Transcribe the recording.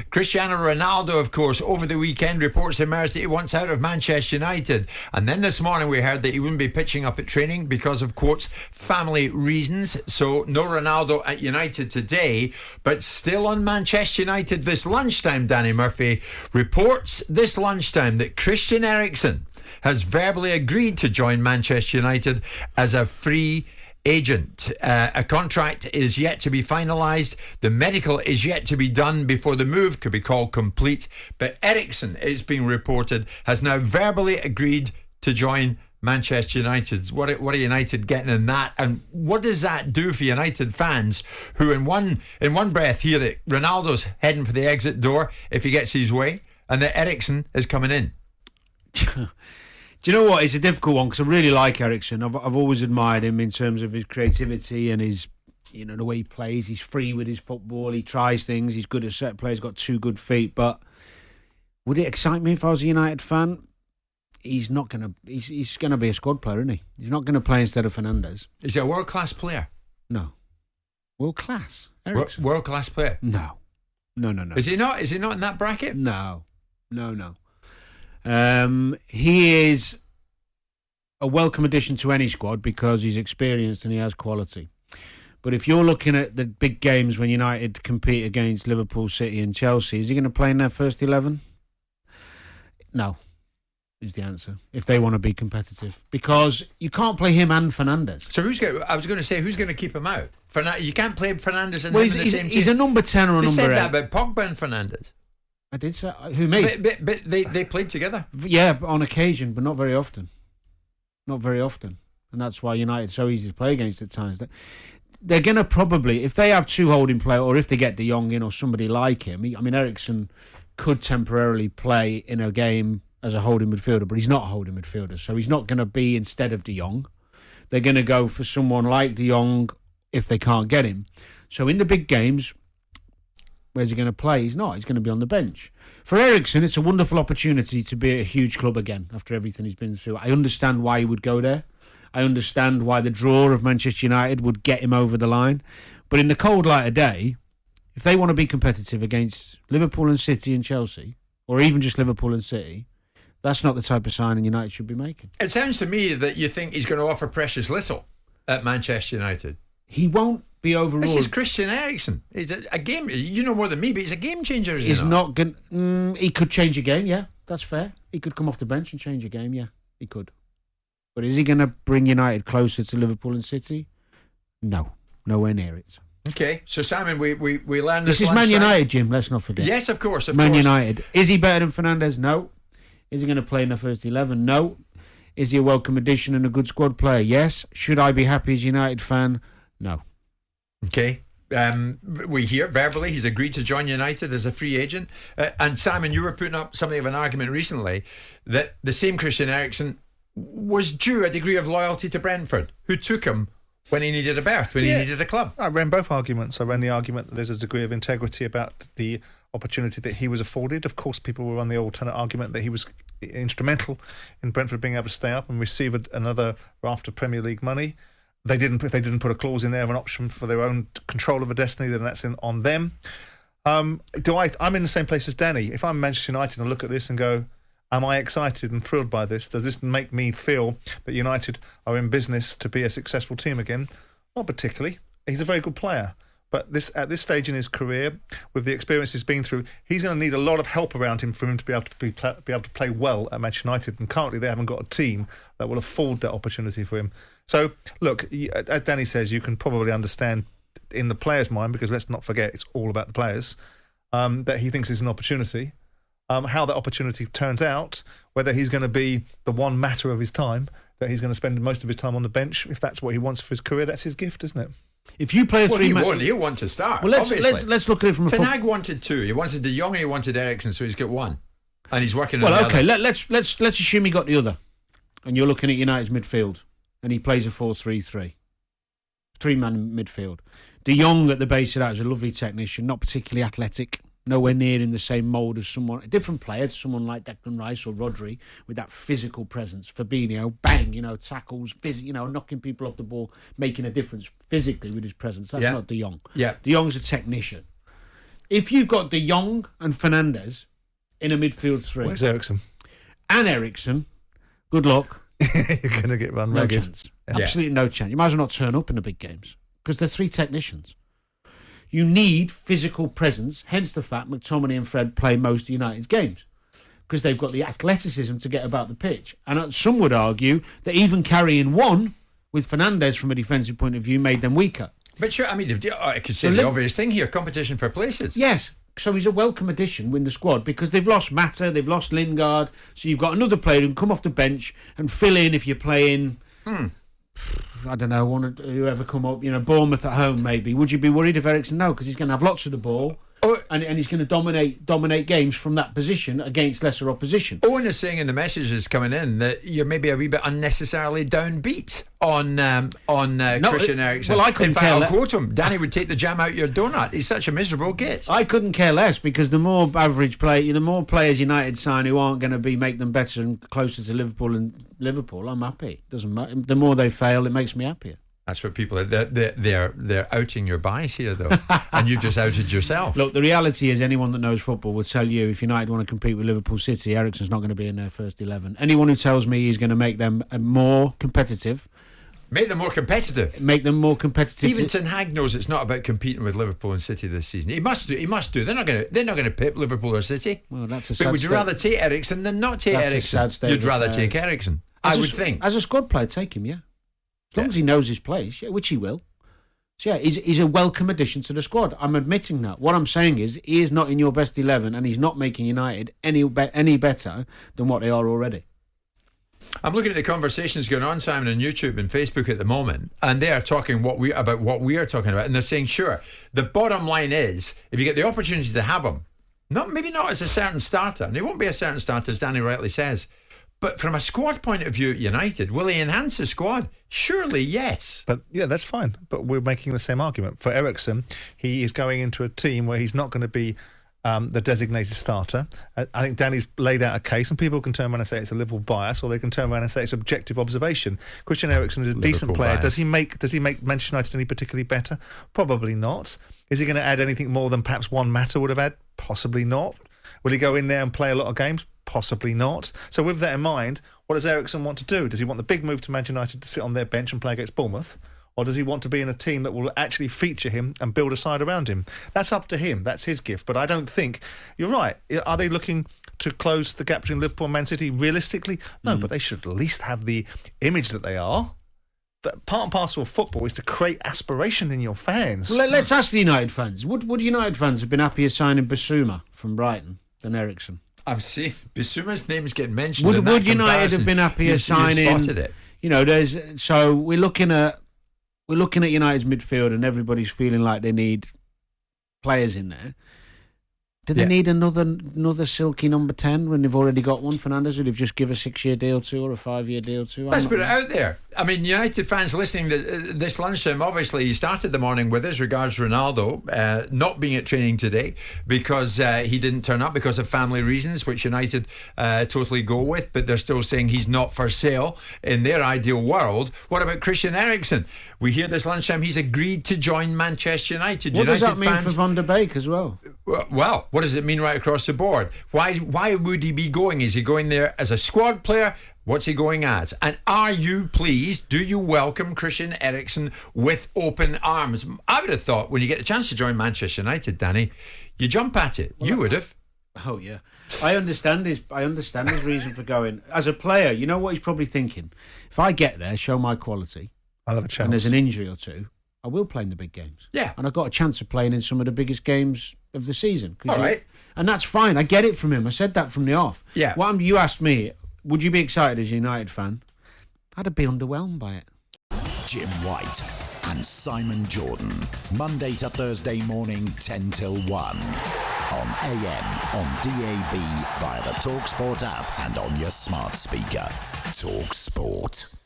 Cristiano Ronaldo, of course, over the weekend reports emerged that he wants out of Manchester United. And then this morning we heard that he wouldn't be pitching up at training because of, quotes, family reasons. So no Ronaldo at United today, but still on Manchester United this lunchtime. Danny Murphy reports this lunchtime that Christian Eriksen has verbally agreed to join Manchester United as a free agent. A contract is yet to be finalised. The medical is yet to be done before the move could be called complete. But Eriksen, it's being reported, has now verbally agreed to join Manchester United. What are United getting in that? And what does that do for United fans who in one breath hear that Ronaldo's heading for the exit door if he gets his way and that Eriksen is coming in? Do you know what? It's a difficult one because I really like Eriksen. I've always admired him in terms of his creativity and his, the way he plays. He's free with his football. He tries things. He's good at set play. He's got 2 good feet. But would it excite me if I was a United fan? He's not going to. He's going to be a squad player, isn't he? He's not going to play instead of Fernandes. Is he a world class player? No, world class. Eriksen. World class player? No. Is he not? Is he not in that bracket? No. He is a welcome addition to any squad because he's experienced and he has quality. But if you're looking at the big games when United compete against Liverpool, City and Chelsea, is he going to play in their first 11? No, is the answer, if they want to be competitive. Because you can't play him and Fernandes. So who's going to keep him out? You can't play Fernandes and him in the same team. He's a number 10 or a number 8. They said that about Pogba and Fernandes. I did say, who, me? But they played together. Yeah, on occasion, but not very often. Not very often. And that's why United are so easy to play against at times. They're going to probably, if they have 2 holding players, or if they get De Jong in or somebody like him, Eriksen could temporarily play in a game as a holding midfielder, but he's not a holding midfielder, so he's not going to be instead of De Jong. They're going to go for someone like De Jong if they can't get him. So in the big games, where's he going to play? He's not. He's going to be on the bench. For Eriksen, it's a wonderful opportunity to be at a huge club again after everything he's been through. I understand why he would go there. I understand why the draw of Manchester United would get him over the line. But in the cold light of day, if they want to be competitive against Liverpool and City and Chelsea, or even just Liverpool and City, that's not the type of signing United should be making. It sounds to me that you think he's going to offer precious little at Manchester United. He won't be overruled. This is Christian Eriksen. He's a game. You know more than me, but he's a game changer. He's not going. He could change a game. Yeah, that's fair. He could come off the bench and change a game. Yeah, he could. But is he going to bring United closer to Liverpool and City? No, nowhere near it. Okay, so Simon, we learned this is Man United, Jim. Let's not forget. Yes, of course. Man United. Is he better than Fernandes? No. Is he going to play in the first 11? No. Is he a welcome addition and a good squad player? Yes. Should I be happy as a United fan? No. Okay. We hear verbally he's agreed to join United as a free agent. And Simon, you were putting up something of an argument recently that the same Christian Eriksen was due a degree of loyalty to Brentford, who took him when he needed a berth, when he needed a club. I ran both arguments. I ran the argument that there's a degree of integrity about the opportunity that he was afforded. Of course, people will run the alternate argument that he was instrumental in Brentford being able to stay up and receive another raft of Premier League money. If they didn't put a clause in there of an option for their own control of a destiny, then that's on them. I'm in the same place as Danny. If I'm Manchester United and I look at this and go, am I excited and thrilled by this? Does this make me feel that United are in business to be a successful team again? Not particularly. He's a very good player. But at this stage in his career, with the experience he's been through, he's going to need a lot of help around him for him to be able to play well at Manchester United. And currently they haven't got a team that will afford that opportunity for him. So, look, as Danny says, you can probably understand in the player's mind, because let's not forget it's all about the players, that he thinks it's an opportunity. How that opportunity turns out, whether he's going to be the one matter of his time, that he's going to spend most of his time on the bench, if that's what he wants for his career, that's his gift, isn't it? If you play he'll want to start. Well, let's look at it from Ten Hag wanted 2. He wanted De Jong and he wanted Eriksen, so he's got 1, and he's working on the other. Let's assume he got the other, and you're looking at United's midfield, and he plays a 4-3-3, 3-man midfield. De Jong at the base of that is a lovely technician, not particularly athletic. Nowhere near in the same mould as a different player, someone like Declan Rice or Rodri, with that physical presence. Fabinho, bang, tackles, knocking people off the ball, making a difference physically with his presence. That's not De Jong. Yeah. De Jong's a technician. If you've got De Jong and Fernandes in a midfield three, Where's Eriksen? and Eriksen, good luck. You're going to get run No ragged. chance. Absolutely no chance. You might as well not turn up in the big games because they're 3 technicians. You need physical presence, hence the fact McTominay and Fred play most of United's games because they've got the athleticism to get about the pitch. And some would argue that even carrying one with Fernandes from a defensive point of view made them weaker. But sure, I mean, I could say the obvious thing here, competition for places. Yes. So he's a welcome addition in the squad because they've lost Mata, they've lost Lingard. So you've got another player who can come off the bench and fill in if you're playing, I don't know, whoever come up, Bournemouth at home maybe. Would you be worried if Eriksen? No, because he's going to have lots of the ball. And he's going to dominate games from that position against lesser opposition. Owen is saying in the messages coming in that you're maybe a wee bit unnecessarily downbeat on Christian Eriksen. Well, I couldn't In fact, care I'll less. quote him. Danny would take the jam out your donut. He's such a miserable git. I couldn't care less because the more average play, the more players United sign who aren't going to make them better and closer to Liverpool, I'm happy. Doesn't matter. The more they fail, it makes me happier. That's what people are. They're outing your bias here, though, and you've just outed yourself. Look, the reality is, anyone that knows football will tell you if United want to compete with Liverpool City, Eriksen's not going to be in their first 11. Anyone who tells me he's going to make them more competitive, Make them more competitive. Even Ten Hag knows it's not about competing with Liverpool and City this season. He must do. They're not going to pip Liverpool or City. Well, that's a But sad would you state. rather take Eriksen than not take That's a Eriksen? sad state You'd of rather affairs. take Eriksen. I would think. As a squad player, take him, yeah. As long as he knows his place, yeah, which he will. So, yeah, he's a welcome addition to the squad. I'm admitting that. What I'm saying is he is not in your best 11 and he's not making United any better than what they are already. I'm looking at the conversations going on, Simon, on YouTube and Facebook at the moment, and they are talking about what we are talking about, and they're saying, sure, the bottom line is, if you get the opportunity to have him, maybe not as a certain starter, and he won't be a certain starter, as Danny rightly says, but from a squad point of view at United, will he enhance the squad? Surely, yes. But yeah, that's fine. But we're making the same argument. For Eriksen, he is going into a team where he's not going to be the designated starter. I think Danny's laid out a case, and people can turn around and say it's a Liverpool bias, or they can turn around and say it's objective observation. Christian Eriksen is a decent player. bias. Does he make Manchester United any particularly better? Probably not. Is he going to add anything more than perhaps one Mata would have had? Possibly not. Will he go in there and play a lot of games? Possibly not. So with that in mind, what does Eriksen want to do? Does he want the big move to Manchester United to sit on their bench and play against Bournemouth? Or does he want to be in a team that will actually feature him and build a side around him? That's up to him. That's his gift. But I don't think... You're right. Are they looking to close the gap between Liverpool and Man City realistically? No, but they should at least have the image that they are. But part and parcel of football is to create aspiration in your fans. Well, let's ask the United fans. Would United fans have been happier signing Basuma from Brighton than Eriksen? I'm seeing Basuma's name's getting mentioned. Would United have been happier signing? You spotted it. We're looking at United's midfield, and everybody's feeling like they need players in there. Do they need another silky number 10 when they've already got one? Fernandes, would have just give a 6-year deal to or a 5-year deal to? Let's put it out there. I mean, United fans listening this lunchtime, obviously, he started the morning with his regards Ronaldo not being at training today because he didn't turn up because of family reasons, which United totally go with, but they're still saying he's not for sale in their ideal world. What about Christian Eriksen? We hear this lunchtime he's agreed to join Manchester United. What United does that mean fans, for Van der Beek as well? Well, what does it mean right across the board? Why would he be going? Is he going there as a squad player? What's he going as? And are you pleased? Do you welcome Christian Eriksen with open arms? I would have thought when you get the chance to join Manchester United, Danny, you jump at it. You would have. Oh yeah, I understand his reason for going. As a player, you know what he's probably thinking. If I get there, show my quality, I'll have a chance. and there's an injury or two, I will play in the big games. Yeah. And I got a chance of playing in some of the biggest games of the season. All right. And that's fine. I get it from him. I said that from the off. Yeah. You asked me, would you be excited as a United fan? I'd be underwhelmed by it. Jim White and Simon Jordan. Monday to Thursday morning, 10 till 1. On AM, on DAB, via the talkSPORT app and on your smart speaker. talkSPORT.